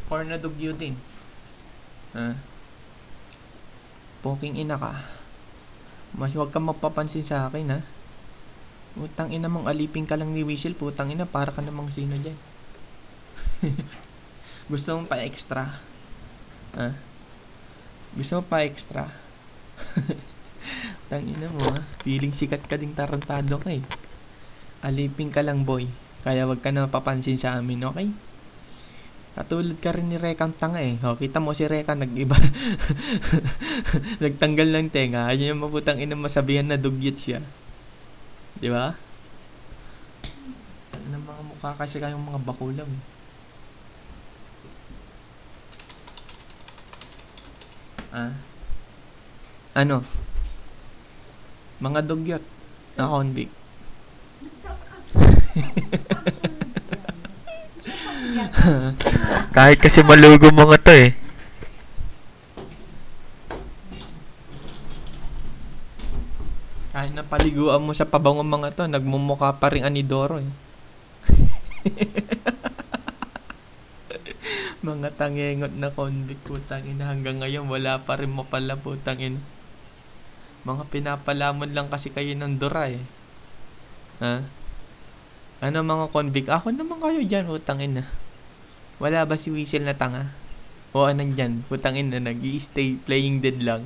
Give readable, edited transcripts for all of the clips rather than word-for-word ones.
Or nadugyutin. Poking ina ka. Mas huwag kang magpapansin sa akin, ha. Putang ina mong alipin ka lang ni Whistle. Putang ina, para ka namang sino dyan. Gusto mo pa extra? Gusto mo pa extra? Tangina mo, ha. Feeling sikat ka ding tarantado ka, eh. Alipin ka lang, boy. Kaya wag ka na papansin sa amin, okay? Katulad ka rin ni Rekang tanga, eh. O, kita mo si Reka nag-iba. Nagtanggal ng tenga. Ayaw yung maputang ina masabihan na dugyot siya. Di ba? Ano mga mukha kasi kayong mga bakulang, eh. Ano? Mga dugyot na convict. Kahit kasi malugo mga to, eh. Kahit napaliguan mo sa pabangong mga to, nagmumukha pa rin anidoro, eh. Mga tangengot na convict, putang ina. Hanggang ngayon, wala pa rin mapala, putang ina. Mga pinapalamon lang kasi kayo ng dura, eh. Ano mga convict? Ako naman kayo dyan, putang ina. Wala ba si Whistle na tanga? O nandyan, putang ina, nag-i-stay playing dead lang.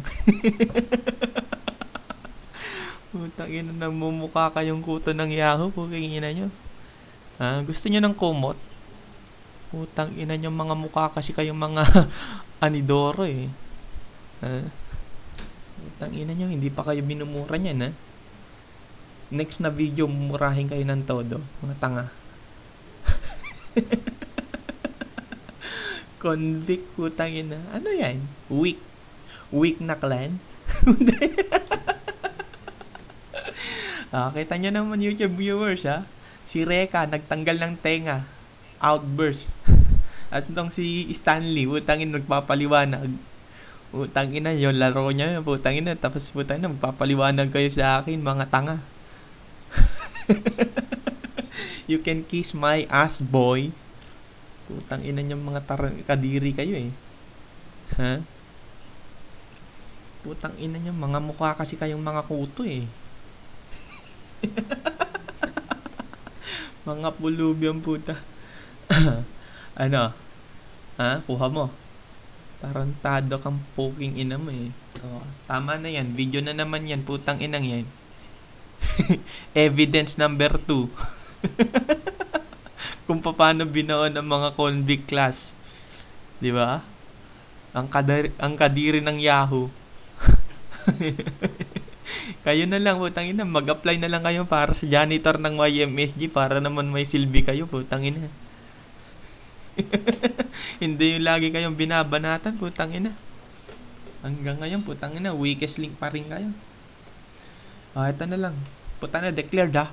Putang ina, namumukha kayong kuto ng Yahoo, putang ina nyo. Gusto nyo ng kumot? Putang ina nyo, mga mukha kasi kayong mga anidoro, eh. Putang ina nyo, hindi pa kayo binumura nyan, ha? Next na video, mumurahin kayo ng todo, mga tanga. Convict, putang ina. Ano yan? Weak na clan? Kita nyo naman YouTube viewers, ha? Si Reka, nagtanggal ng tenga. Outburst. At itong si Stanley, putang ina, nagpapaliwanag. Putang ina, yung laro niya, putang ina. Tapos putang ina, magpapaliwanag kayo sa akin, mga tanga. You can kiss my ass, boy. Putang ina nyo, mga kadiri kayo, eh. Putang ina nyo, mga mukha kasi kayong mga kuto, eh. Mga pulubyang puta. Ano? Kuha mo. Tarantado kang poking ina mo, eh. Tama na yan. Video na naman yan. Putang inang yan. Evidence number 2. Kung paano binaon ang mga convict class. Di ba? Ang kadiri ng Yahoo. Kayo na lang, putang ina. Mag-apply na lang kayo para sa janitor ng YMSG para naman may silbi kayo, putang ina. Hindi yung lagi kayong binabanatan, putang ina. Hanggang ngayon, putang ina, weakest link pa rin kayo. Ito na lang. Putang ina, declared, ha.